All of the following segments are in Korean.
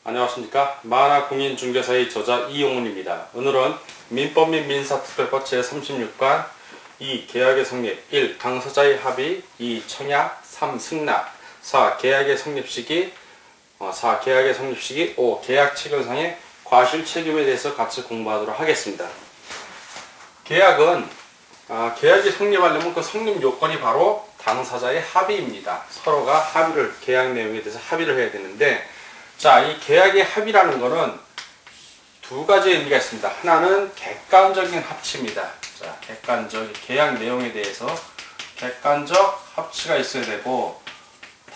안녕하십니까. 만화공인중개사의 저자 이용훈입니다. 오늘은 민법 및 민사특별법 제36관 2. 계약의 성립 1. 당사자의 합의 2. 청약 3. 승낙 4. 계약의 성립시기 5. 계약 체결상의 과실 책임에 대해서 같이 공부하도록 하겠습니다. 계약은 계약이 성립하려면 그 성립 요건이 바로 당사자의 합의입니다. 서로가 합의를, 계약 내용에 대해서 합의를 해야 되는데, 자, 이 계약의 합의라는 것은 두 가지 의미가 있습니다. 하나는 객관적인 합치입니다. 자, 계약 내용에 대해서 객관적 합치가 있어야 되고,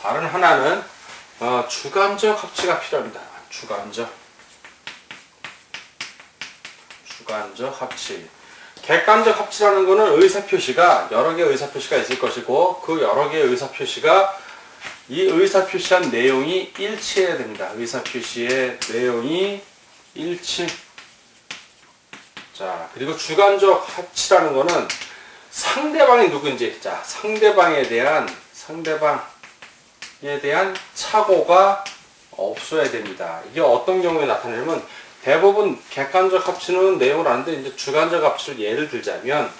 다른 하나는 주관적 합치가 필요합니다. 주관적 합치. 객관적 합치라는 것은 의사표시가 여러 개의 의사표시가 있을 것이고, 그 여러 개의 의사표시가 이 의사표시한 내용이 일치해야 됩니다. 의사표시의 내용이 일치. 자, 그리고 주관적 합치라는 것은 상대방이 누군지, 자, 상대방에 대한 착오가 없어야 됩니다. 이게 어떤 경우에 나타나냐면, 대부분 객관적 합치는 내용을 아는데, 이제 주관적 합치를 예를 들자면,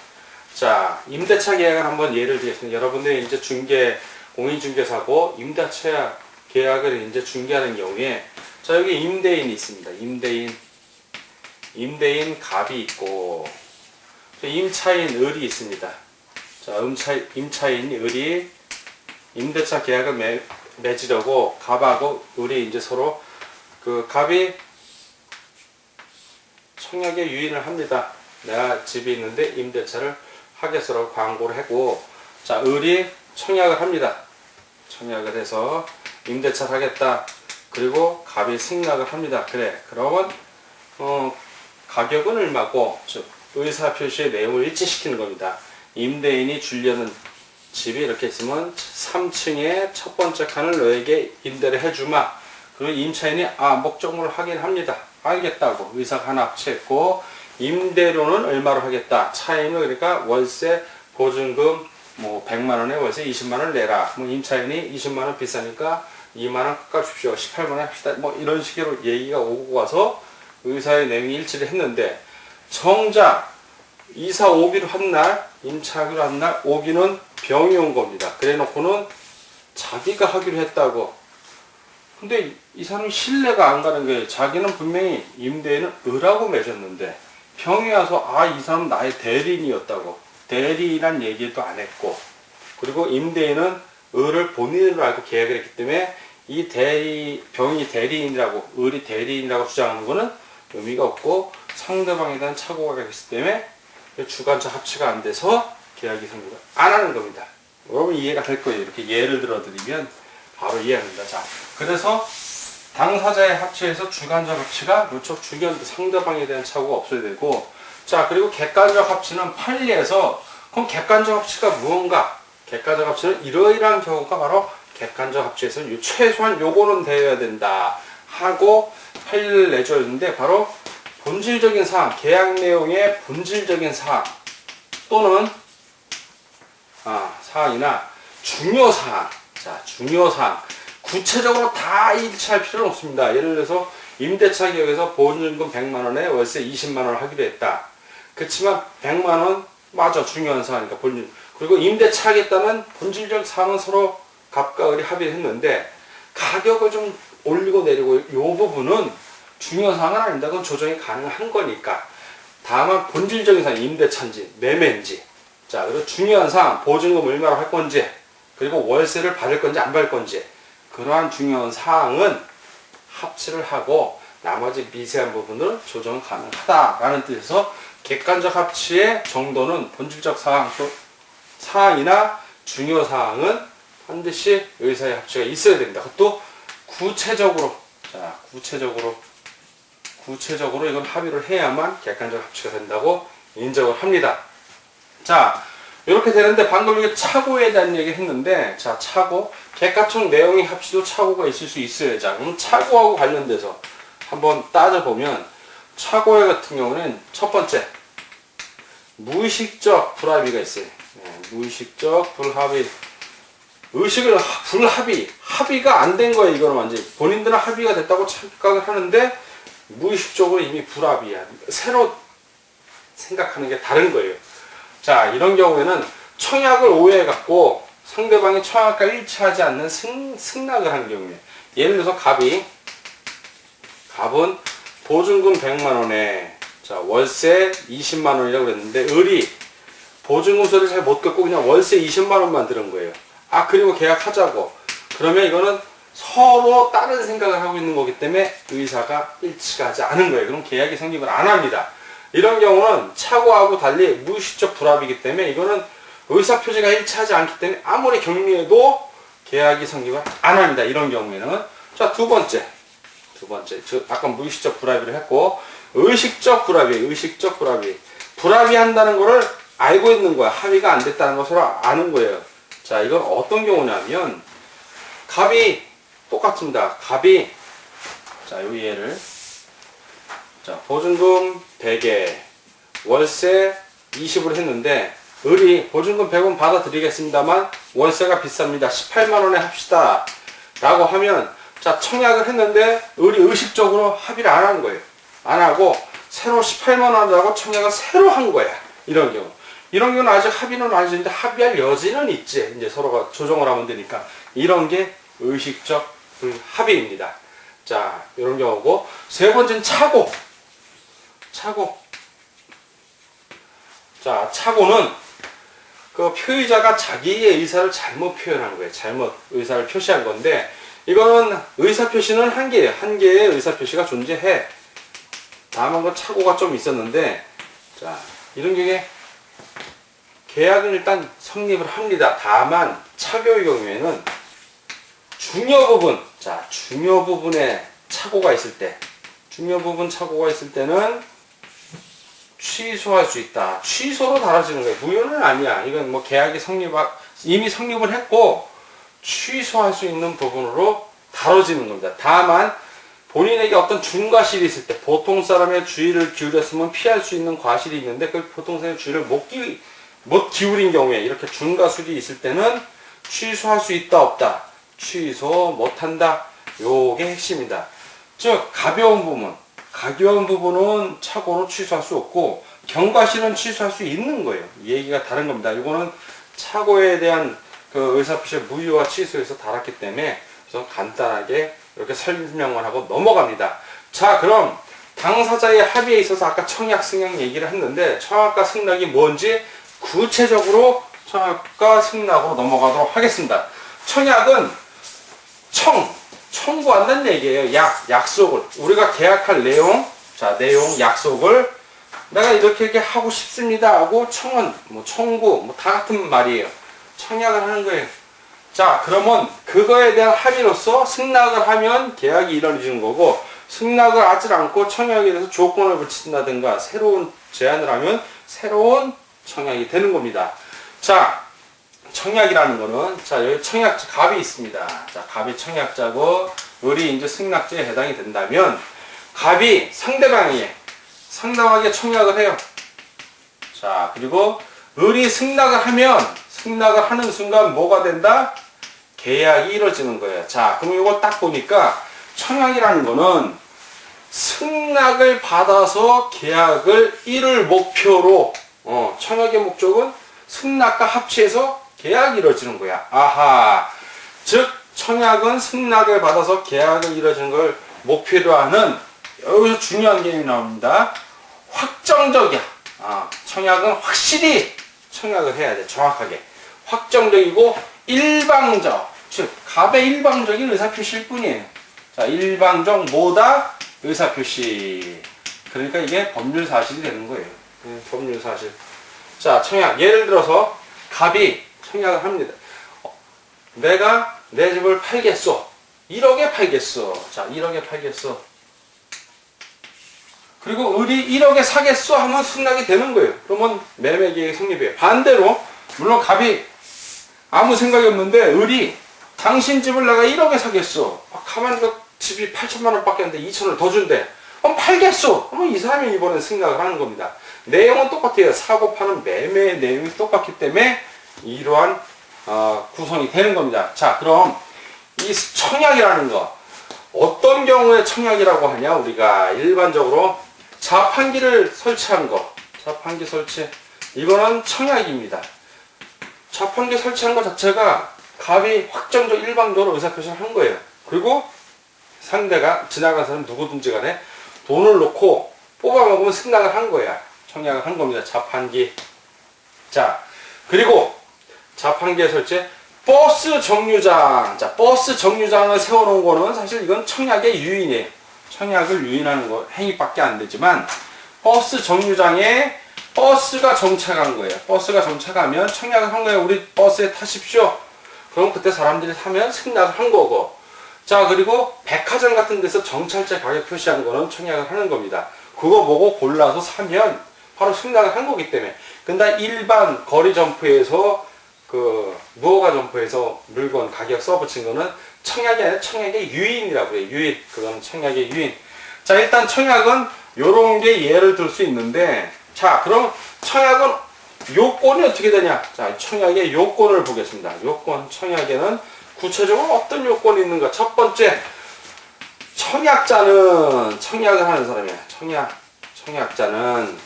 자, 임대차 계약을 한번 예를 들겠습니다. 여러분들이 이제 공인중개사고 임대차 계약을 이제 중개하는 경우에, 자, 여기 임대인이 있습니다. 임대인 갑이 있고, 임차인 을이 있습니다. 자, 임차인 을이 임대차 계약을 맺으려고 갑하고 을이 이제 서로 그 갑이 청약에 유인을 합니다. 내가 집이 있는데 임대차를 하겠어라고 광고를 하고, 자, 을이 청약을 합니다. 청약을 해서 임대차를 하겠다. 그리고 갑이 승낙을 합니다. 그래, 그러면 가격은 얼마고, 즉 의사표시의 내용을 일치시키는 겁니다. 임대인이 주려는 집이 이렇게 있으면 3층에 첫 번째 칸을 너에게 임대를 해주마. 그리고 임차인이 목적물을 확인합니다. 알겠다고 의사가 하나 합치했고, 임대료는 얼마로 하겠다. 차임은 그러니까 월세 보증금 100만원에 월세 20만원 내라. 임차인이 20만원 비싸니까 2만원 깎아주십시오. 18만원 합시다. 이런 식으로 얘기가 오고 가서 의사의 내용이 일치를 했는데, 정작 이사 오기로 한 날, 임차하기로 한 날 오기는 병이 온 겁니다. 그래 놓고는 자기가 하기로 했다고. 근데 이 사람이 신뢰가 안 가는 거예요. 자기는 분명히 임대인은 을하고 맺었는데, 병이 와서 이 사람은 나의 대리인이었다고. 대리인이란 얘기도 안 했고, 그리고 임대인은 을을 본인으로 알고 계약을 했기 때문에 이 병이 대리인이라고, 을이 대리인이라고 주장하는 것은 의미가 없고, 상대방에 대한 착오가 있기 때문에 주관적 합치가 안 돼서 계약이 성립을 안 하는 겁니다. 여러분 이해가 될 거예요. 이렇게 예를 들어 드리면 바로 이해합니다. 자, 그래서 당사자의 합치에서 주관적 합치가, 그렇죠, 상대방에 대한 착오가 없어야 되고, 자, 그리고 객관적 합치는 판례에서, 그럼 객관적 합치가 무언가? 객관적 합치는 이러이러한 경우가 바로 객관적 합치에서 최소한 요거는 되어야 된다 하고 판례를 내줬는데, 바로 본질적인 사항, 계약 내용의 본질적인 사항 또는 사항이나 중요사항. 자, 중요사항. 구체적으로 다 일치할 필요는 없습니다. 예를 들어서 임대차 계약에서 보증금 100만원에 월세 20만원을 하기로 했다. 그렇지만 100만원 맞아, 중요한 사항이니까 본질. 그리고 임대차 하겠다는 본질적 사항은 서로 갑과 을이 합의를 했는데, 가격을 좀 올리고 내리고 요 부분은 중요한 사항은 아닙니다. 그건 조정이 가능한 거니까. 다만 본질적인 사항, 임대차인지 매매인지, 자, 그리고 중요한 사항, 보증금 얼마로 할 건지, 그리고 월세를 받을 건지 안 받을 건지, 그러한 중요한 사항은 합치를 하고 나머지 미세한 부분을 조정 가능하다라는 뜻에서, 객관적 합치의 정도는 본질적 사항이나 중요 사항은 반드시 의사의 합치가 있어야 됩니다. 그것도 구체적으로, 자, 구체적으로 이건 합의를 해야만 객관적 합치가 된다고 인정을 합니다. 자, 이렇게 되는데, 방금 이게 착오에 대한 얘기를 했는데, 자, 착오, 객관적 내용의 합치도 착오가 있을 수 있어요. 자, 그럼 착오하고 관련돼서 한번 따져보면, 착오 같은 경우는 첫 번째, 무의식적 불합의가 있어요. 무의식적 불합의. 의식을 합의가 안 된 거예요. 이거는 완전히 본인들은 합의가 됐다고 착각을 하는데 무의식적으로 이미 불합의야. 새로 생각하는 게 다른 거예요. 자, 이런 경우에는 청약을 오해해갖고 상대방이 청약과 일치하지 않는 승낙을 하는 경우에, 예를 들어서 갑은 보증금 100만원에 자 월세 20만원이라고 그랬는데 을이 보증금 소리를 잘 못 듣고 그냥 월세 20만원만 들은 거예요. 아, 그리고 계약하자고. 그러면 이거는 서로 다른 생각을 하고 있는 거기 때문에 의사가 일치가 하지 않은 거예요. 그럼 계약이 성립을 안 합니다. 이런 경우는 차고하고 달리 무의식적 불합이기 때문에 이거는 의사표시가 일치하지 않기 때문에 아무리 격리해도 계약이 성립을 안 합니다. 이런 경우에는. 자, 두 번째. 아까 무의식적 불합의를 했고, 의식적 불합의. 불합의한다는 거를 알고 있는 거야. 합의가 안 됐다는 것을 아는 거예요. 자, 이건 어떤 경우냐면, 갑이 똑같습니다. 갑이, 자, 요 예를. 자, 보증금 100에 월세 20으로 했는데, 을이 보증금 100원 받아드리겠습니다만, 월세가 비쌉니다. 18만원에 합시다. 라고 하면, 자, 청약을 했는데, 을이 의식적으로 합의를 안 한 거예요. 안 하고, 새로 18만원이라고 청약을 새로 한 거야. 이런 경우. 이런 경우는 아직 합의는 아니는데 합의할 여지는 있지. 이제 서로가 조정을 하면 되니까. 이런 게 의식적 불합의입니다. 자, 이런 경우고. 세 번째는 차고. 자, 차고는 그 표의자가 자기의 의사를 잘못 표현한 거예요. 잘못 의사를 표시한 건데, 이거는 의사표시는 한 개예요. 한 개의 의사표시가 존재해. 다만 그 착오가 좀 있었는데, 자, 이런 경우에 계약은 일단 성립을 합니다. 다만 차교의 경우에는 중요 부분에 착오가 있을 때는 취소할 수 있다. 취소로 다뤄지는 거예요. 무효는 아니야. 이건 뭐 계약이 이미 성립을 했고 취소할 수 있는 부분으로 다뤄지는 겁니다. 다만 본인에게 어떤 중과실이 있을 때, 보통 사람의 주의를 기울였으면 피할 수 있는 과실이 있는데 그 보통 사람의 주의를 못 기울인 경우에 이렇게 중과실이 있을 때는 취소할 수 있다 없다. 취소 못한다. 요게 핵심이다. 즉 가벼운 부분은 착오로 취소할 수 없고 경과실은 취소할 수 있는 거예요. 이 얘기가 다른 겁니다. 이거는 착오에 대한 그 의사표시의 무효와 취소에서 달았기 때문에 그래서 간단하게 이렇게 설명을 하고 넘어갑니다. 자, 그럼 당사자의 합의에 있어서 아까 청약, 승낙 얘기를 했는데 청약과 승낙이 뭔지 구체적으로 청약과 승낙으로 넘어가도록 하겠습니다. 청약은 청구한다는 얘기예요. 약속을. 우리가 계약할 내용, 약속을 내가 이렇게 하고 싶습니다 하고 청구, 다 같은 말이에요. 청약을 하는 거예요. 자, 그러면 그거에 대한 합의로서 승낙을 하면 계약이 이루어지는 거고, 승낙을 하지 않고 청약에 대해서 조건을 붙인다든가 새로운 제안을 하면 새로운 청약이 되는 겁니다. 자, 청약이라는 거는, 자, 여기 갑이 있습니다. 자, 갑이 청약자고, 을이 이제 승낙자에 해당이 된다면, 갑이 상대방에게 청약을 해요. 자, 그리고 을이 승낙을 하는 순간 뭐가 된다? 계약이 이루어지는 거예요. 자, 그럼 이걸 딱 보니까 청약이라는 거는 승낙을 받아서 계약을 이룰 목표로, 청약의 목적은 승낙과 합치해서 계약이 이루어지는 거야. 아하. 즉, 청약은 승낙을 받아서 계약을 이루어지는 걸 목표로 하는, 여기서 중요한 개념이 나옵니다. 확정적이야. 청약은 확실히 청약을 해야 돼. 정확하게. 확정적이고 일방적. 즉, 갑의 일방적인 의사표시일 뿐이에요. 자, 일방적 뭐다? 의사표시. 그러니까 이게 법률 사실이 되는 거예요. 법률 사실. 자, 청약. 예를 들어서 갑이 청약을 합니다. 내가 내 집을 팔겠어. 1억에 팔겠어. 자, 1억에 팔겠어. 그리고 을이 1억에 사겠어 하면 승낙이 되는 거예요. 그러면 매매 계획이 성립해요. 반대로 물론 갑이 아무 생각이 없는데 을이 당신 집을 내가 1억에 사겠어. 가만히 그 집이 8천만 원밖에 안 돼. 2천을 더 준대. 그럼 팔겠어. 그러면 이 사람이 이번엔 승낙을 하는 겁니다. 내용은 똑같아요. 사고 파는 매매의 내용이 똑같기 때문에 이러한 구성이 되는 겁니다. 자, 그럼 이 청약이라는 거 어떤 경우에 청약이라고 하냐? 우리가 일반적으로 자판기를 설치한 거, 자판기 설치, 이거는 청약입니다. 자판기 설치한 것 자체가 갑이 확정적 일방적으로 의사표시를 한 거예요. 그리고 상대가 지나간 사람 누구든지 간에 돈을 놓고 뽑아먹으면 승낙을 한 거야. 청약을 한 겁니다. 자판기. 자, 그리고 자판기에 설치 버스 정류장. 자, 버스 정류장을 세워놓은 거는 사실 이건 청약의 유인이에요. 청약을 유인하는 거 행위밖에 안 되지만 버스 정류장에 버스가 정차간 거예요. 버스가 정차가면 청약을 한 거예요. 우리 버스에 타십시오. 그럼 그때 사람들이 타면 승낙을 한 거고. 자, 그리고 백화점 같은 데서 정찰제 가격 표시한 거는 청약을 하는 겁니다. 그거 보고 골라서 사면 바로 승낙을 한 거기 때문에. 근데 일반 거리 점포에서 무허가 점포에서 물건 가격 써붙인 거는 청약이 아니라 청약의 유인이라고 해요. 유인. 그거는 청약의 유인. 자, 일단 청약은 요런 게 예를 들 수 있는데, 자, 그럼 청약은 요건이 어떻게 되냐? 자, 청약의 요건을 보겠습니다. 요건, 청약에는 구체적으로 어떤 요건이 있는가? 첫 번째, 청약자는, 청약을 하는 사람이야. 청약자는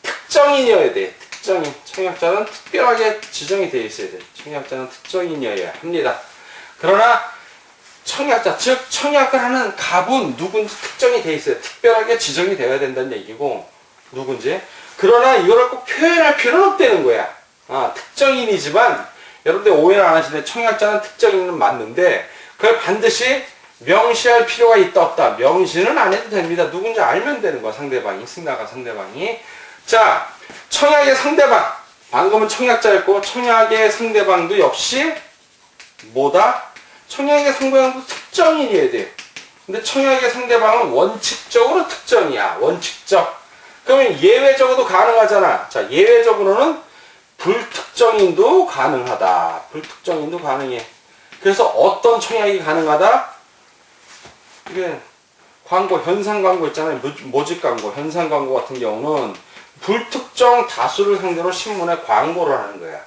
특정인이어야 돼. 특정인. 청약자는 특별하게 지정이 되어 있어야 돼. 청약자는 특정인이어야 합니다. 그러나 청약자, 즉 청약을 하는 갑은 누군지 특정이 되어 있어요. 특별하게 지정이 되어야 된다는 얘기고, 누군지. 그러나 이거를 꼭 표현할 필요는 없다는 거야. 특정인이지만 여러분들 오해를 안 하시는데 청약자는 특정인은 맞는데 그걸 반드시 명시할 필요가 있다 없다. 명시는 안 해도 됩니다. 누군지 알면 되는 거야. 상대방이. 승낙한 상대방이. 자, 청약의 상대방. 방금은 청약자였고 청약의 상대방도 역시 뭐다? 청약의 상대방도 특정인이어야 돼요. 근데 청약의 상대방은 원칙적으로 특정이야. 원칙적. 그러면 예외적으로도 가능하잖아. 자, 예외적으로는 불특정인도 가능하다. 불특정인도 가능해. 그래서 어떤 청약이 가능하다? 이게 광고, 현상 광고 있잖아요. 모집 광고, 현상 광고 같은 경우는 불특정 다수를 상대로 신문에 광고를 하는 거야.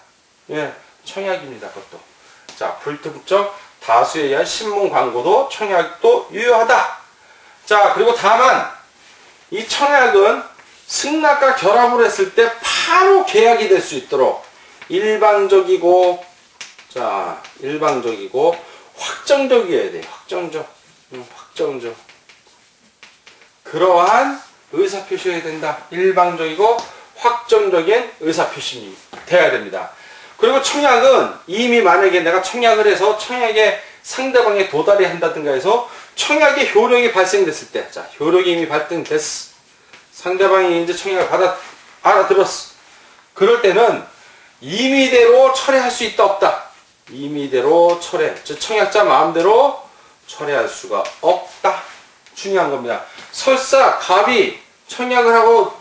예, 청약입니다. 그것도. 자, 불특정 다수에 의한 신문 광고도 청약도 유효하다. 자, 그리고 다만 이 청약은 승낙과 결합을 했을 때 바로 계약이 될 수 있도록 일방적이고 확정적이어야 돼요. 확정적. 그러한 의사표시해야 된다. 일방적이고 확정적인 의사표시 돼야 됩니다. 그리고 청약은 이미 만약에 내가 청약을 해서 청약에 상대방에 도달이 한다든가 해서 청약의 효력이 발생됐을 때, 자, 효력이 이미 발생됐어. 상대방이 이제 청약을 알아들었어. 그럴 때는 임의대로 철회할 수 있다 없다. 임의대로 철회. 즉 청약자 마음대로 철회할 수가 없다. 중요한 겁니다. 설사 갑이 청약을 하고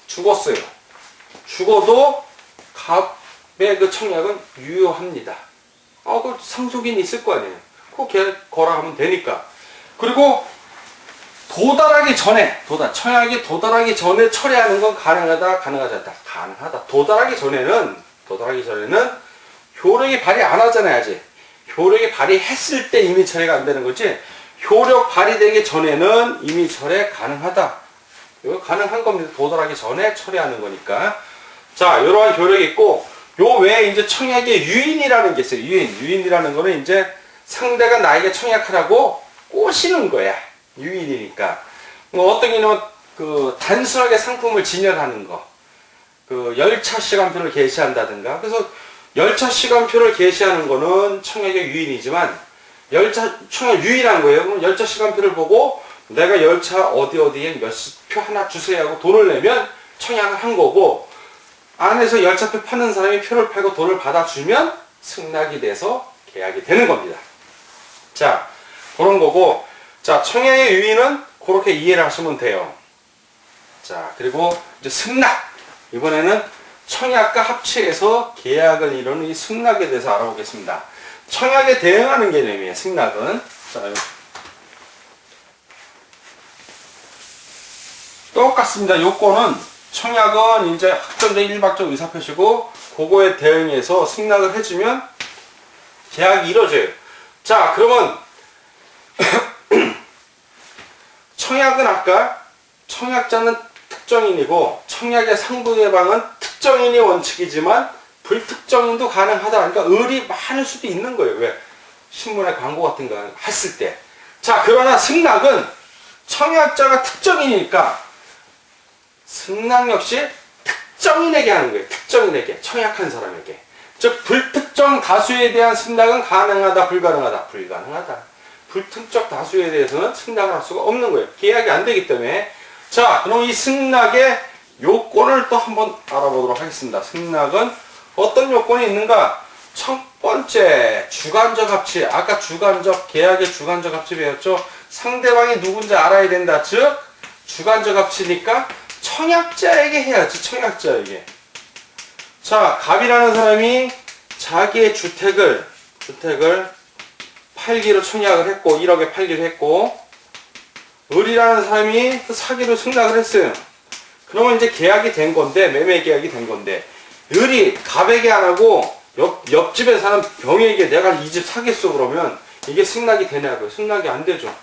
죽었어요. 죽어도 갑의 그 청약은 유효합니다. 그 상속인이 있을 거 아니에요. 그거 거라하면 되니까. 그리고 도달하기 전에, 청약이 도달하기 전에 철회하는 건 가능하다, 가능하지 않다. 가능하다. 도달하기 전에는 효력이 발휘 안 하잖아요, 아직. 효력이 발휘했을 때 이미 철회가 안 되는 거지, 효력 발휘되기 전에는 이미 철회 가능하다. 이거 가능한 겁니다. 도달하기 전에 철회하는 거니까. 자, 이러한 효력이 있고, 요 외에 이제 청약의 유인이라는 게 있어요. 유인이라는 거는 이제 상대가 나에게 청약하라고 꼬시는 거야. 유인이니까. 어떤 경우는 단순하게 상품을 진열하는 거. 열차 시간표를 게시한다든가. 그래서 열차 시간표를 게시하는 거는 청약의 유인이지만, 청약 유인한 거예요. 그럼 열차 시간표를 보고 내가 열차 어디에 몇 표 하나 주세요 하고 돈을 내면 청약을 한 거고, 안에서 열차표 파는 사람이 표를 팔고 돈을 받아주면 승낙이 돼서 계약이 되는 겁니다. 자, 그런 거고, 자, 청약의 유인은 그렇게 이해를 하시면 돼요. 자, 그리고 이제 승낙. 이번에는 청약과 합치해서 계약을 이루는 이 승낙에 대해서 알아보겠습니다. 청약에 대응하는 개념이에요, 승낙은. 자, 똑같습니다. 요건은 청약은 이제 확정된 일방적 의사표시고 그거에 대응해서 승낙을 해주면 계약이 이루어져요. 자, 그러면 청약은 아까 청약자는 특정인이고 청약의 상부예방은 특정인이 원칙이지만 불특정인도 가능하다. 그러니까 을이 많을 수도 있는 거예요. 왜? 신문에 광고 같은 거 했을 때. 자, 그러나 승낙은 청약자가 특정인이니까 승낙 역시 특정인에게 하는 거예요. 특정인에게, 청약한 사람에게. 즉 불특정 다수에 대한 승낙은 가능하다, 불가능하다? 불가능하다. 불특정 다수에 대해서는 승낙을 할 수가 없는 거예요. 계약이 안 되기 때문에. 자, 그럼 이 승낙의 요건을 또 한번 알아보도록 하겠습니다. 승낙은 어떤 요건이 있는가? 첫 번째, 주관적 합치. 아까 주관적, 계약의 주관적 합치 배웠죠? 상대방이 누군지 알아야 된다. 즉, 주관적 합치니까 청약자에게 해야지, 청약자에게. 자, 갑이라는 사람이 자기의 주택을 팔기로 청약을 했고, 1억에 팔기로 했고, 을이라는 사람이 사기로 승낙을 했어요. 그러면 이제 계약이 된 건데, 매매 계약이 된 건데, 을이 갑에게 안 하고, 옆집에 사는 병에게 내가 이 집 사겠어 그러면, 이게 승낙이 되냐고요. 승낙이 안 되죠.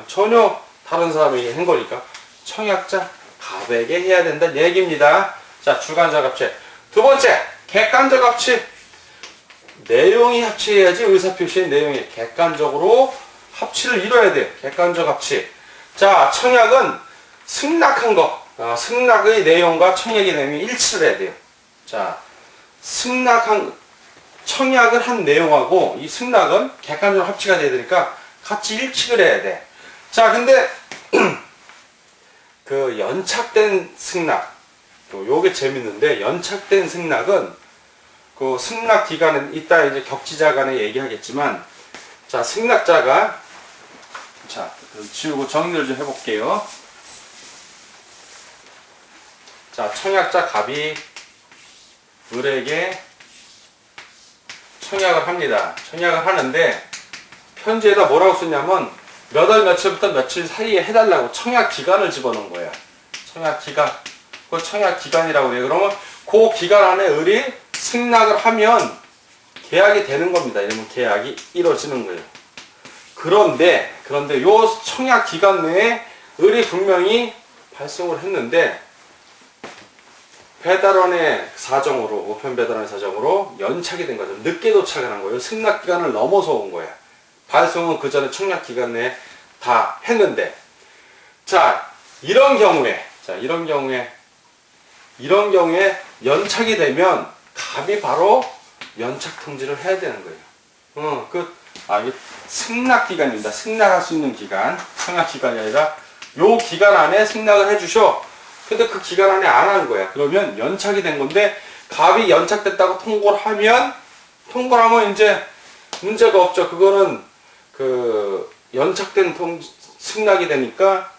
전혀 다른 사람에게 한 거니까. 청약자 갑에게 해야 된다는 얘기입니다. 자, 주관적 합치. 두 번째, 객관적 합치. 내용이 합치해야지 의사표시의 내용이 객관적으로 합치를 이뤄야 돼요. 객관적 합치. 자, 청약은 승낙한 거, 승낙의 내용과 청약의 내용이 일치를 해야 돼요. 자, 청약을 한 내용하고 이 승낙은 객관적으로 합치가 돼야 되니까 같이 일치를 해야 돼. 자, 근데 그 연착된 승낙, 요게 재밌는데, 연착된 승낙은 그 승낙 기간은 이따 이제 격지자 간에 얘기하겠지만, 자, 승낙자가, 자, 지우고 정리를 좀 해볼게요. 자, 청약자 갑이 을에게 청약을 합니다. 청약을 하는데, 편지에다 뭐라고 쓰냐면, 몇 월 며칠부터 며칠 사이에 해달라고 청약 기간을 집어넣은 거야. 청약 기간. 그걸 청약 기간이라고 그래요. 그러면 그 기간 안에 을이 승낙을 하면 계약이 되는 겁니다. 이러면 계약이 이루어지는 거예요. 그런데 요 청약 기간 내에 을이 분명히 발송을 했는데 배달원의 사정으로, 우편 배달원의 사정으로 연착이 된 거죠. 늦게 도착을 한 거예요. 승낙 기간을 넘어서 온 거야. 발송은 그 전에 청약 기간 내에 다 했는데, 자, 이런 경우에 연착이 되면 갑이 바로 연착 통지를 해야 되는 거예요. 이게 승낙 기간입니다. 승낙할 수 있는 기간, 청약 기간이 아니라 요 기간 안에 승낙을 해주셔. 근데 그 기간 안에 안 한 거야. 그러면 연착이 된 건데, 갑이 연착됐다고 통보를 하면 이제 문제가 없죠. 그거는 연착된 승낙이 되니까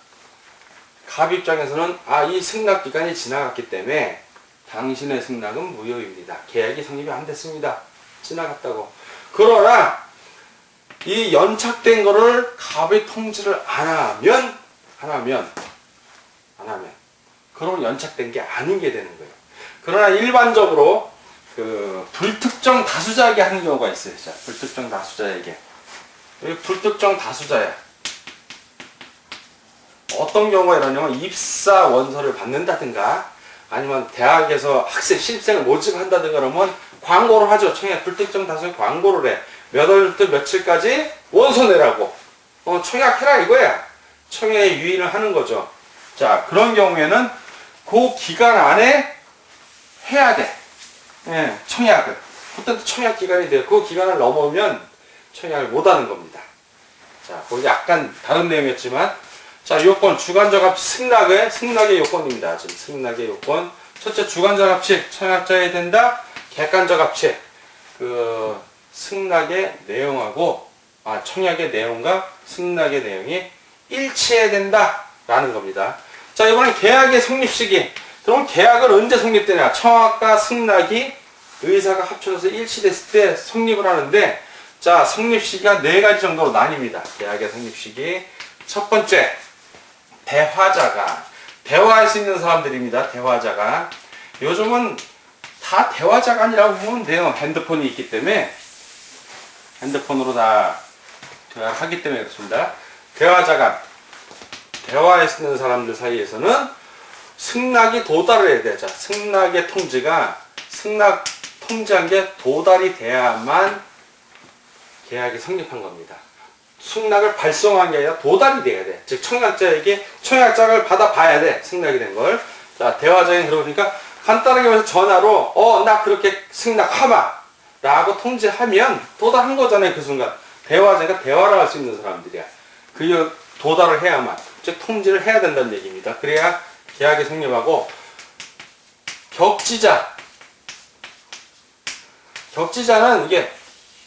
갑 입장에서는 이 승낙 기간이 지나갔기 때문에 당신의 승낙은 무효입니다. 계약이 성립이 안 됐습니다. 지나갔다고. 그러나 이 연착된 거를 갑이 통지를 안 하면 그러면 연착된 게 아닌 게 되는 거예요. 그러나 일반적으로 불특정 다수자에게 하는 경우가 있어요. 자, 불특정 다수자에게. 불특정 다수자야. 어떤 경우가 이러냐면 입사 원서를 받는다든가 아니면 대학에서 학생 신입생을 모집한다든가 그러면 광고를 하죠. 청약 불특정 다수에 광고를 해. 몇 월부터 며칠까지 원서 내라고. 청약해라 이거야. 청약에 유인을 하는 거죠. 자, 그런 경우에는 그 기간 안에 해야 돼. 청약을. 그때도 청약 기간이 돼요. 그 기간을 넘으면 청약을 못 하는 겁니다. 자, 거기 약간 다른 내용이었지만, 자, 요건, 주관적 합치, 승낙의 요건입니다. 지금 승낙의 요건. 첫째, 주관적 합치, 청약자에 된다. 객관적 합치, 승낙의 내용하고, 청약의 내용과 승낙의 내용이 일치해야 된다. 라는 겁니다. 자, 이번엔 계약의 성립 시기. 그럼 계약을 언제 성립되냐? 청약과 승낙이 의사가 합쳐져서 일치됐을 때 성립을 하는데, 자, 성립 시기가 4가지 정도로 나뉩니다. 계약의 성립 시기. 첫 번째, 대화할 수 있는 사람들입니다. 대화자가. 요즘은 다 대화자간이라고 보면 돼요. 핸드폰이 있기 때문에. 핸드폰으로 다 대화를 하기 때문에 그렇습니다. 대화자간. 대화할 수 있는 사람들 사이에서는 승낙이 도달을 해야 돼요. 자, 승낙의 통지가, 승낙 통지한 게 도달이 돼야만 계약이 성립한 겁니다. 승낙을 발송한 게 아니라 도달이 돼야 돼. 즉, 청약자에게 청약장을 받아봐야 돼. 승낙이 된 걸. 자, 대화자에 들어오니까 간단하게 말해서 전화로, 나 그렇게 승낙하마. 라고 통지하면 도달한 거잖아요. 그 순간. 대화자가 대화를 할 수 있는 사람들이야. 그 도달을 해야만. 즉, 통지를 해야 된다는 얘기입니다. 그래야 계약이 성립하고, 격지자는 이게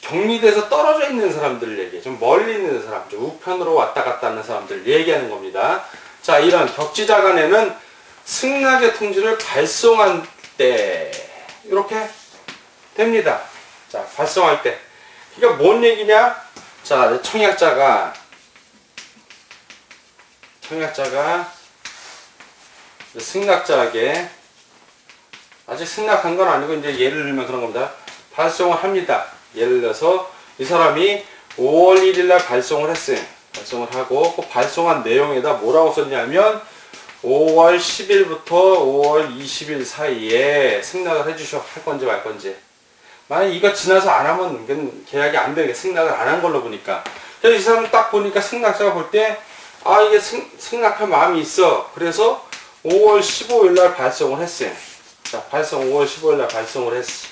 격리돼서 떨어져 있는 사람들을 얘기해. 좀 멀리 있는 사람, 좀 우편으로 왔다 갔다 하는 사람들을 얘기하는 겁니다. 자, 이런 격지자 간에는 승낙의 통지를 발송한 때, 이렇게 됩니다. 자, 발송할 때. 그러니까 뭔 얘기냐? 자, 청약자가 승낙자에게 아직 승낙한 건 아니고 이제 예를 들면 그런 겁니다. 발송을 합니다. 예를 들어서 이 사람이 5월 1일 날 발송을 했어요. 발송을 하고 그 발송한 내용에다 뭐라고 썼냐면 5월 10일부터 5월 20일 사이에 승낙을 해주셔. 할 건지 말 건지. 만약 이거 지나서 안 하면 이건 계약이 안 되게 승낙을 안 한 걸로 보니까. 그래서 이 사람은 딱 보니까 승낙자가 볼 때 이게 승낙할 마음이 있어. 그래서 5월 15일 날 발송을 했어요. 자, 5월 15일 날 발송을 했어.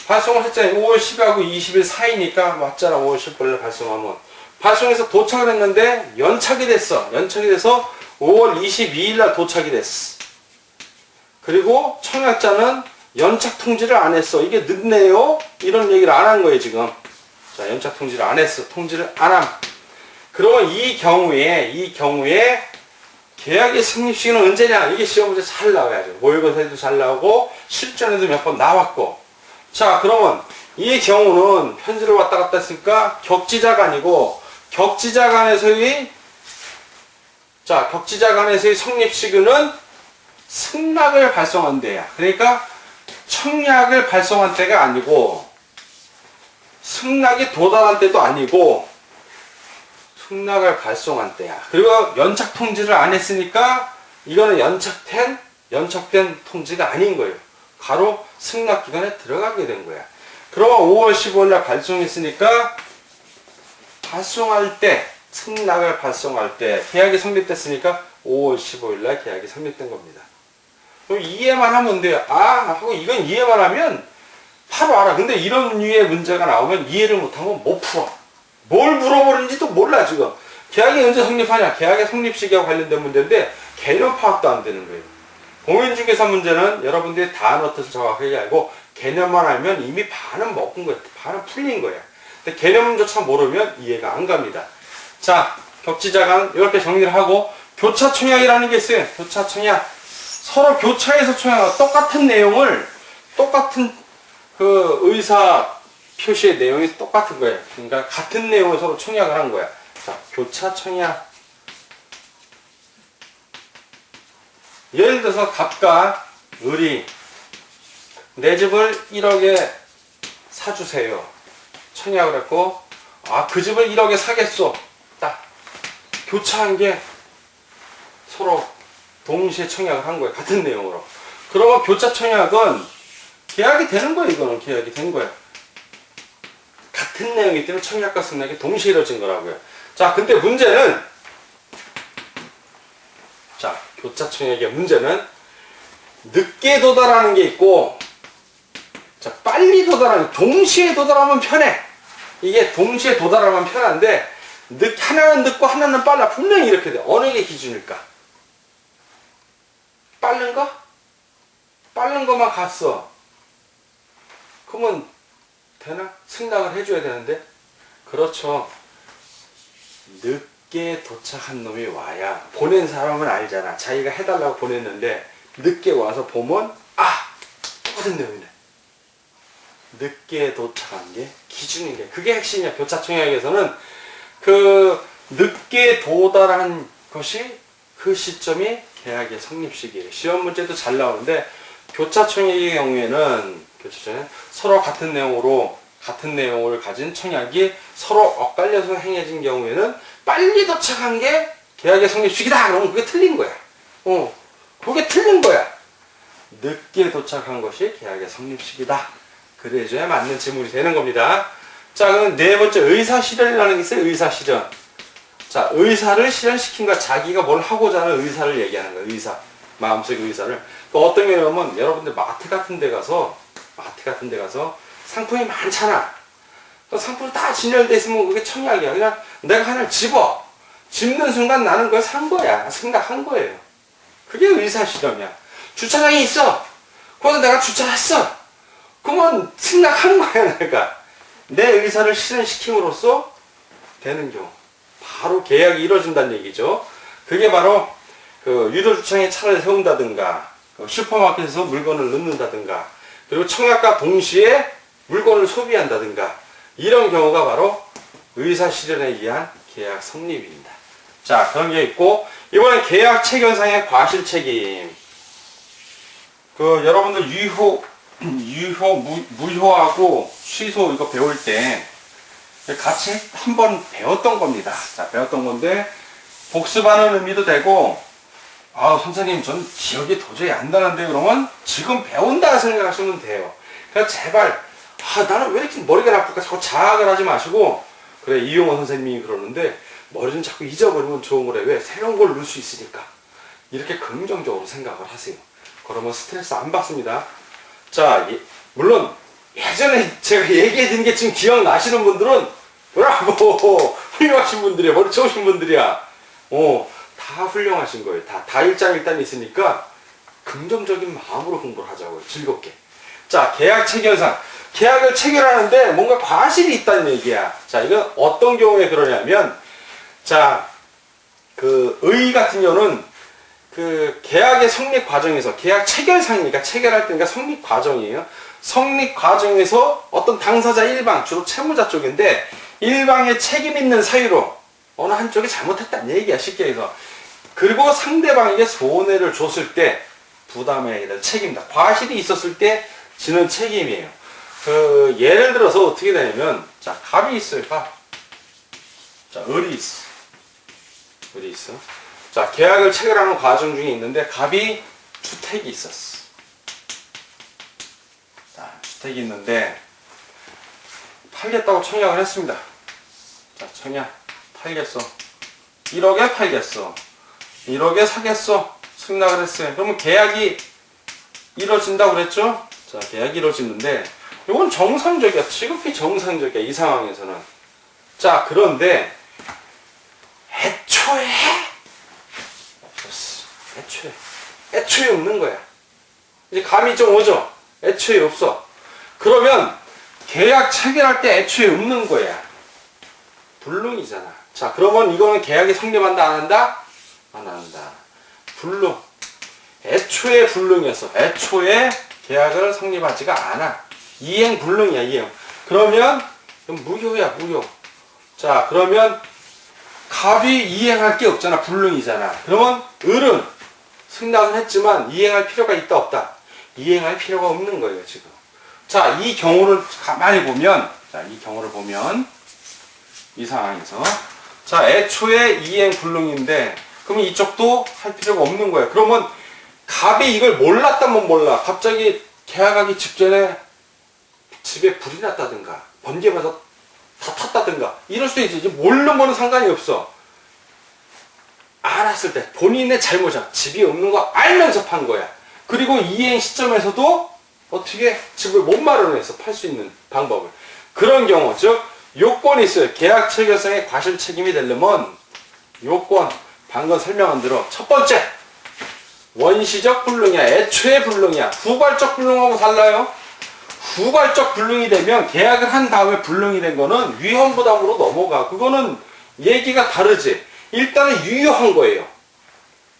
발송을 했잖아요. 5월 10일하고 20일 사이니까 맞잖아. 5월 15일 날 발송하면. 발송해서 도착을 했는데 연착이 됐어. 연착이 돼서 5월 22일 날 도착이 됐어. 그리고 청약자는 연착 통지를 안 했어. 이게 늦네요? 이런 얘기를 안 한 거예요, 지금. 자, 연착 통지를 안 했어. 통지를 안 함. 그러면 이 경우에 계약의 성립시기는 언제냐? 이게 시험 문제 잘 나와야죠. 모의고사에도 잘 나오고 실전에도 몇 번 나왔고. 자, 그러면 이 경우는 편지를 왔다 갔다 했으니까 격지자가 아니고 격지자간에서의 성립시기는 승낙을 발송한 때야. 그러니까 청약을 발송한 때가 아니고 승낙이 도달한 때도 아니고 승낙을 발송한 때야. 그리고 연착 통지를 안 했으니까 이거는 연착된 통지가 아닌 거예요. 바로 승낙 기간에 들어가게 된 거야. 그러면 5월 15일 날 발송했으니까 승낙을 발송할 때 계약이 성립됐으니까 5월 15일 날 계약이 성립된 겁니다. 그럼 이해만 하면 돼요. 하고 이건 이해만 하면 바로 알아. 근데 이런 류의 문제가 나오면 이해를 못하면 못 풀어. 뭘 물어보는지도 몰라, 지금. 계약이 언제 성립하냐? 계약의 성립 시기와 관련된 문제인데 개념 파악도 안 되는 거예요. 공인중개사 문제는 여러분들이 단어 뜻을 정확하게 알고 개념만 알면 이미 반은 먹은 거야. 반은 풀린 거야. 근데 개념조차 모르면 이해가 안 갑니다. 자, 격지자간 이렇게 정리를 하고 교차청약이라는 게 있어요. 교차청약. 서로 교차해서 청약하고 똑같은 내용을 똑같은 그 의사 표시의 내용이 똑같은 거예요. 그러니까 같은 내용을 서로 청약을 한 거야. 자, 교차 청약. 예를 들어서 갑과 을이 내 집을 1억에 사주세요. 청약을 했고, 그 집을 1억에 사겠소. 딱 교차한 게 서로 동시에 청약을 한 거예요. 같은 내용으로. 그러면 교차 청약은 계약이 되는 거예요. 이거는 계약이 된 거예요. 같은 내용이기 때문에 청약과 승낙이 동시에 이루어진 거라고요. 자, 근데 문제는 교차 청약의 문제는 늦게 도달하는 게 있고 빨리 도달하는, 동시에 도달하면 편해. 이게 동시에 도달하면 편한데 하나는 늦고 하나는 빨라. 분명히 이렇게 돼. 어느 게 기준일까? 빠른 거? 빠른 거만 갔어. 그러면 되나? 승낙을 해줘야 되는데? 그렇죠. 늦게 도착한 놈이 와야 보낸 사람은 알잖아. 자기가 해달라고 보냈는데 늦게 와서 보면 똑같은 내용이네. 늦게 도착한 게 기준인 게 그게 핵심이야. 교차청약에서는 그 늦게 도달한 것이 그 그 시점이 계약의 성립 시기예요. 시험 문제도 잘 나오는데 교차청약의 경우에는 서로 같은 내용을 가진 청약이 서로 엇갈려서 행해진 경우에는 빨리 도착한 게 계약의 성립 시기다. 그러면 그게 틀린 거야. 그게 틀린 거야. 늦게 도착한 것이 계약의 성립 시기다. 그래줘야 맞는 지문이 되는 겁니다. 자, 그럼 네 번째 의사실현이라는 게 있어요. 의사실현. 자, 의사를 실현시킨 거야. 자기가 뭘 하고자 하는 의사를 얘기하는 거야. 의사. 마음속의 의사를. 또 어떤 경우는 여러분들 마트 같은 데 가서 상품이 많잖아. 그 상품이 다 진열돼 있으면 그게 청약이야. 그냥 내가 하나를 집는 순간 나는 그걸 산 거야. 생각한 거예요. 그게 의사실현이야. 주차장이 있어. 거기서 내가 주차했어. 그러면 생각한 거야, 내가. 내 의사를 실현시킴으로써 되는 경우. 바로 계약이 이루어진다는 얘기죠. 그게 바로 그 유도주차장에 차를 세운다든가, 슈퍼마켓에서 물건을 넣는다든가, 그리고 청약과 동시에 물건을 소비한다든가, 이런 경우가 바로 의사실현에 의한 계약 성립입니다. 자, 그런 게 있고, 이번엔 계약 체결상의 과실책임. 여러분들 무효하고 취소 이거 배울 때 같이 한번 배웠던 겁니다. 자, 배웠던 건데, 복습하는 의미도 되고, 선생님, 전 기억이 도저히 안 나는데, 그러면 지금 배운다 생각하시면 돼요. 그래서 제발, 나는 왜 이렇게 머리가 나쁠까? 자꾸 자학을 하지 마시고, 그래, 이용원 선생님이 그러는데, 머리는 자꾸 잊어버리면 좋은 거래. 왜? 새로운 걸 넣을 수 있으니까. 이렇게 긍정적으로 생각을 하세요. 그러면 스트레스 안 받습니다. 자, 물론, 예전에 제가 얘기해드린 게 지금 기억나시는 분들은, 브라보! 훌륭하신 분들이야. 머리 좋으신 분들이야. 다 훌륭하신 거예요. 다 일장일단이 있으니까, 긍정적인 마음으로 공부를 하자고요. 즐겁게. 자, 계약 체결상. 계약을 체결하는데 뭔가 과실이 있다는 얘기야. 자, 이건 어떤 경우에 그러냐면, 자, 의 같은 경우는 계약의 성립 과정에서, 계약 체결상이니까 체결할 때니까 성립 과정이에요. 성립 과정에서 어떤 당사자 일방, 주로 채무자 쪽인데, 일방의 책임 있는 사유로 어느 한쪽이 잘못했다는 얘기야, 쉽게 해서. 그리고 상대방에게 손해를 줬을 때 부담해야 될 책임이다. 과실이 있었을 때 지는 책임이에요. 예를 들어서 어떻게 되냐면, 자, 갑이 있어요, 갑. 자, 을이 있어. 자, 계약을 체결하는 과정 중에 있는데, 갑이 주택이 있었어. 자, 주택이 있는데, 팔겠다고 청약을 했습니다. 자, 청약. 팔겠어. 1억에 팔겠어. 1억에 사겠어. 승낙을 했어요. 그러면 계약이 이루어진다고 그랬죠? 자, 계약이 이루어지는데, 이건 정상적이야. 지극히 정상적이야. 이 상황에서는. 자, 그런데, 애초에 없었어. 애초에 없는 거야. 이제 감이 좀 오죠? 애초에 없어. 그러면 계약 체결할 때 애초에 없는 거야. 불능이잖아. 자, 그러면 이거는 계약이 성립한다, 안 한다? 안 한다. 불능. 애초에 불능이었어. 애초에 계약을 성립하지가 않아. 이행 불능이야, 이행. 그러면 무효야, 무효. 자, 그러면 갑이 이행할 게 없잖아. 불능이잖아. 그러면 을은 승낙은 했지만 이행할 필요가 있다, 없다? 이행할 필요가 없는 거예요, 지금. 자, 이 경우를 가만히 보면, 자, 이 경우를 보면, 이 상황에서, 자, 애초에 이행 불능인데, 그러면 이쪽도 할 필요가 없는 거예요. 그러면 갑이 이걸 몰랐다면 몰라. 갑자기 계약하기 직전에 집에 불이 났다든가, 번개면서 다 탔다든가, 이럴 수도 있지. 모르는 거는 상관이 없어. 알았을 때, 본인의 잘못이야. 집이 없는 거 알면서 판 거야. 그리고 이행 시점에서도 어떻게 집을 못 마련해서 팔 수 있는 방법을. 그런 경우, 즉, 요건이 있어요. 계약 체결상의 과실 책임이 되려면, 요건, 방금 설명한 대로, 첫 번째, 원시적 불능이야. 애초에 불능이야. 후발적 불능하고 달라요. 후발적 불능이 되면 계약을 한 다음에 불능이 된 거는 위헌부담으로 넘어가. 그거는 얘기가 다르지. 일단은 유효한 거예요.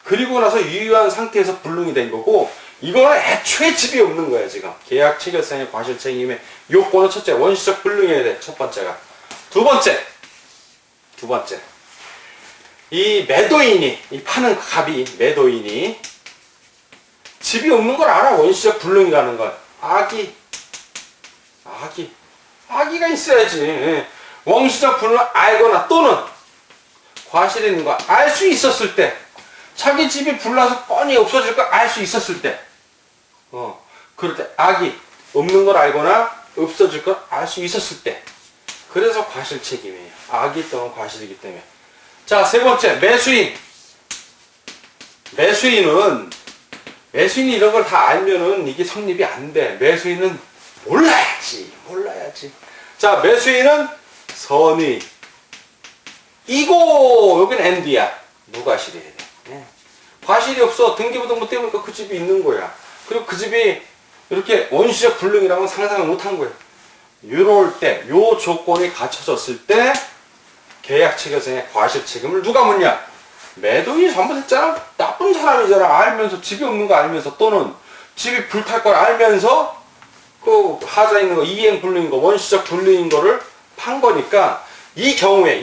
그리고 나서 유효한 상태에서 불능이 된 거고, 이거는 애초에 집이 없는 거야, 지금. 계약 체결상의 과실 책임의 요건은 첫째, 원시적 불능이어야 돼. 첫 번째가. 두 번째. 이 매도인이, 이 파는 갑이, 매도인이 집이 없는 걸 알아. 원시적 불능이라는 걸. 아기가 있어야지. 예. 원시적 불능을 알거나 또는 과실이 있는 거 알 수 있었을 때, 자기 집이 불나서 뻔히 없어질 걸 알 수 있었을 때, 그럴 때 악이 없는 걸 알거나 없어질 걸 알 수 있었을 때, 그래서 과실 책임이에요. 악이 또는 과실이기 때문에. 자, 세 번째, 매수인이 이런 걸 다 알면은 이게 성립이 안 돼. 매수인은 몰라야지. 자, 매수인은 선의. 이고, 여긴 엔드야. 무과실이야 돼. 네. 과실이 없어. 등기부등본 때문에 그 집이 있는 거야. 그리고 그 집이 이렇게 원시적 불능이라고 상상을 못한 거야. 이럴 때, 요 조건이 갖춰졌을 때, 계약 체결상의 과실 책임을 누가 묻냐? 매도인이 잘못했잖아. 나쁜 사람이잖아. 알면서, 집이 없는 거 알면서, 또는 집이 불탈 걸 알면서 그 하자 있는 거, 이행 불능인 거, 원시적 불능인 거를 판 거니까 이 경우에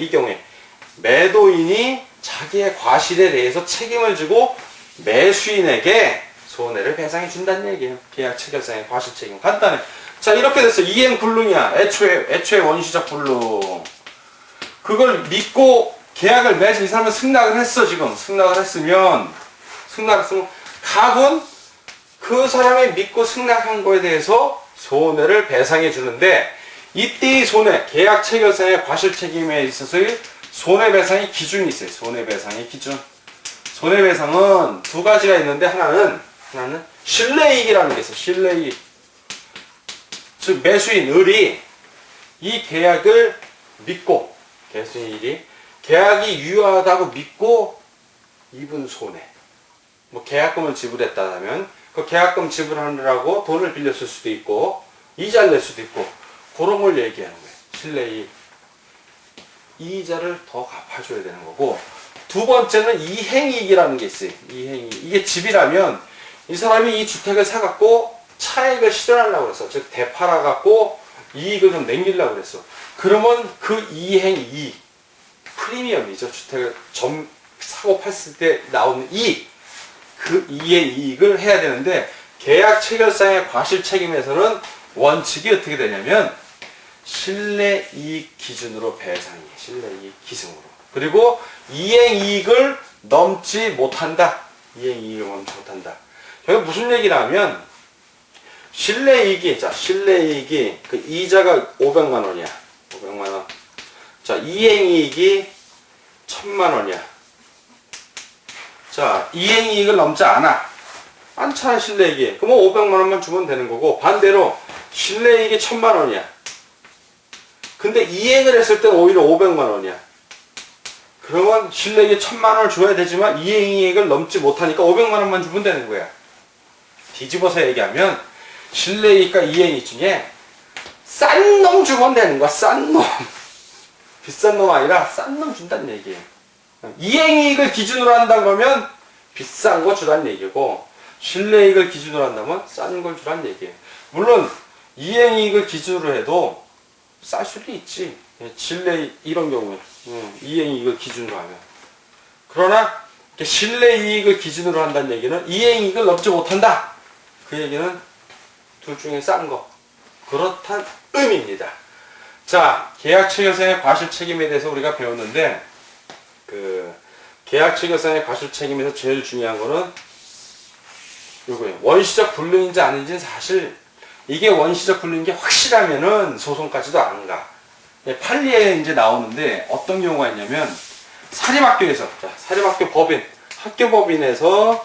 매도인이 자기의 과실에 대해서 책임을 지고 매수인에게 손해를 배상해 준다는 얘기예요. 계약 체결상의 과실 책임. 간단해. 자, 이렇게 됐어. 이행 불능이야. 애초에 원시적 불능. 그걸 믿고 계약을 맺은 이 사람은 승낙을 했어, 지금. 승낙을 했으면 갑은 그 사람이 믿고 승낙한 거에 대해서 손해를 배상해 주는데, 이때의 손해, 계약 체결상의 과실 책임에 있어서의 손해배상의 기준이 있어요. 손해배상의 기준. 손해배상은 두 가지가 있는데, 하나는 신뢰이익이라는 게 있어요. 신뢰이익. 즉, 매수인, 을이 이 계약을 믿고, 매수인이 계약이 유효하다고 믿고 입은 손해. 뭐 계약금을 지불했다면 그 계약금 지불하느라고 돈을 빌렸을 수도 있고 이자를 낼 수도 있고 그런 걸 얘기하는 거예요. 신뢰이익. 이자를 더 갚아줘야 되는 거고, 두 번째는 이행이익이라는 게 있어요. 이행이익. 이게 집이라면 이 사람이 이 주택을 사갖고 차익을 실현하려고 그랬어. 즉 되팔아갖고 이익을 좀 남기려고 그랬어. 그러면 그 이행이익, 프리미엄이죠. 주택을 사고 팔았을 때 나오는 이익, 그 이익을 해야 되는데, 계약 체결상의 과실 책임에서는 원칙이 어떻게 되냐면 신뢰이익 기준으로 배상이에요. 신뢰이익 기준으로. 그리고 이행이익을 넘지 못한다. 이행이익을 넘지 못한다. 여기 무슨 얘기를 하면, 신뢰이익이 그 이자가 500만 원이야. 500만 원. 자, 이행이익이 1000만 원이야. 자, 이행이익을 넘지 않잖아, 신뢰이익이. 그럼 500만 원만 주면 되는 거고, 반대로 신뢰이익이 1000만 원이야. 근데 이행을 했을 때 오히려 500만 원이야. 그러면 신뢰이익이 1000만 원을 줘야 되지만 이행이익을 넘지 못하니까 500만 원만 주면 되는 거야. 뒤집어서 얘기하면 신뢰이익과 이행이익 중에 싼 놈 주면 되는 거야. 싼 놈. 비싼 놈 아니라 싼 놈 준다는 얘기예요. 이행이익을 기준으로 한다는 거면 비싼 거 주라는 얘기고, 신뢰이익을 기준으로 한다면 싼 걸 주라는 얘기예요. 물론 이행이익을 기준으로 해도 쌀 수도 있지. 신뢰이익 이런 경우에 이행이익을 기준으로 하면. 그러나 신뢰이익을 기준으로 한다는 얘기는 이행이익을 넘지 못한다. 그 얘기는 둘 중에 싼 거. 그렇단 의미입니다. 자, 계약 체결상의 과실 책임에 대해서 우리가 배웠는데, 그 계약 체결상의 과실 책임에서 제일 중요한 거는 요거예요. 원시적 불능인지 아닌지는 사실 이게 원시적 불능인 게 확실하면은 소송까지도 안 가. 판례에 이제 나오는데 어떤 경우가 있냐면, 사립학교에서, 자, 사립학교 법인, 학교법인에서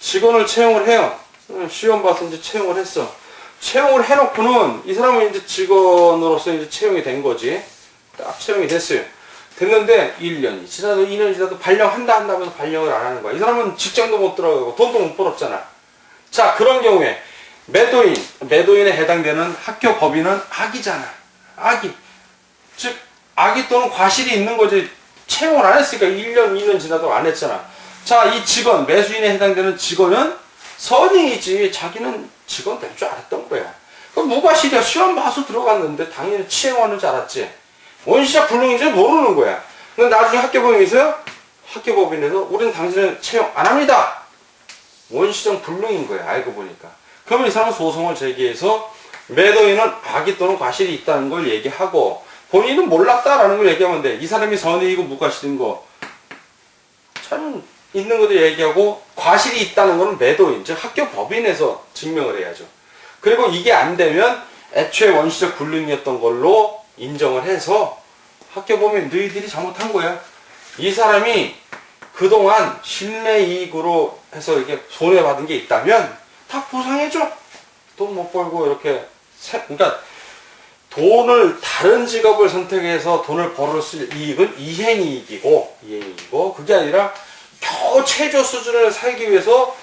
직원을 채용을 해요. 시험 봐서 이제 채용을 했어. 채용을 해놓고는 이 사람은 이제 직원으로서 이제 채용이 된 거지. 딱 채용이 됐어요. 됐는데 1년이 지나도 2년이 지나도 발령한다 한다면서 발령을 안 하는 거야. 이 사람은 직장도 못 들어가고 돈도 못 벌었잖아. 자, 그런 경우에 매도인에 해당되는 학교 법인은 악이잖아. 악이. 즉, 악이 또는 과실이 있는 거지. 채용을 안 했으니까 1년, 2년 지나도 안 했잖아. 자, 이 직원, 매수인에 해당되는 직원은 선의이지. 자기는 직원 될 줄 알았던 거야. 그럼 무과실이야. 시험 봐서 들어갔는데 당연히 채용하는 줄 알았지. 원시적 불능인지 모르는 거야. 근데 나중에 학교법인에서 학교법인에서 우리는 당신을 채용 안 합니다. 원시적 불능인 거예요. 알고 보니까. 그러면 이 사람은 소송을 제기해서 매도인은 악의 또는 과실이 있다는 걸 얘기하고 본인은 몰랐다라는 걸 얘기하면 돼. 이 사람이 선의이고 무과실인 거 참 있는 것도 얘기하고 과실이 있다는 거는 매도인, 즉 학교 법인에서 증명을 해야죠. 그리고 이게 안 되면 애초에 원시적 불능이었던 걸로 인정을 해서 학교 법인 너희들이 잘못한 거야. 이 사람이 그동안 실내이익으로 해서 이렇게 손해받은 게 있다면 다 보상해줘. 돈 못 벌고 이렇게 그러니까 돈을 다른 직업을 선택해서 돈을 벌었을 이익은 이행이익이고 그게 아니라 겨우 최저 수준을 살기 위해서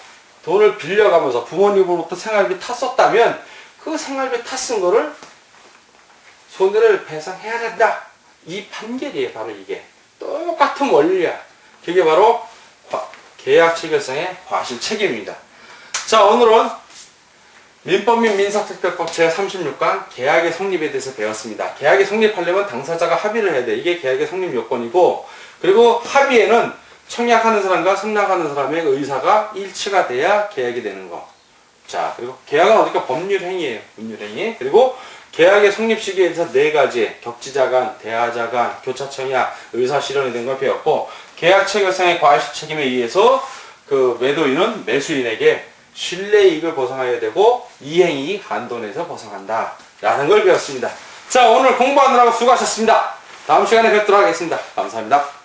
돈을 빌려가면서 부모님으로부터 생활비 탔었다면 그 생활비 탔은 거를 손해를 배상해야 된다. 이 판결이에요. 바로 이게 똑같은 원리야. 그게 바로 계약 체결상의 과실 책임입니다. 자, 오늘은 민법 및 민사특별법 제36강 계약의 성립에 대해서 배웠습니다. 계약이 성립하려면 당사자가 합의를 해야 돼. 이게 계약의 성립 요건이고, 그리고 합의에는 청약하는 사람과 승낙하는 사람의 의사가 일치가 돼야 계약이 되는 거. 자, 그리고 계약은 어디까 법률행위예요. 법률행위. 그리고 계약의 성립 시기에 대해서 4가지 격지자간, 대하자간, 교차청약, 의사실현이 된 걸 배웠고, 계약 체결상의 과실 책임에 의해서 그 매도인은 매수인에게 실내이익을 보상해야 되고 이행이익 한도 내에서 보상한다 라는 걸 배웠습니다. 자, 오늘 공부하느라고 수고하셨습니다. 다음 시간에 뵙도록 하겠습니다. 감사합니다.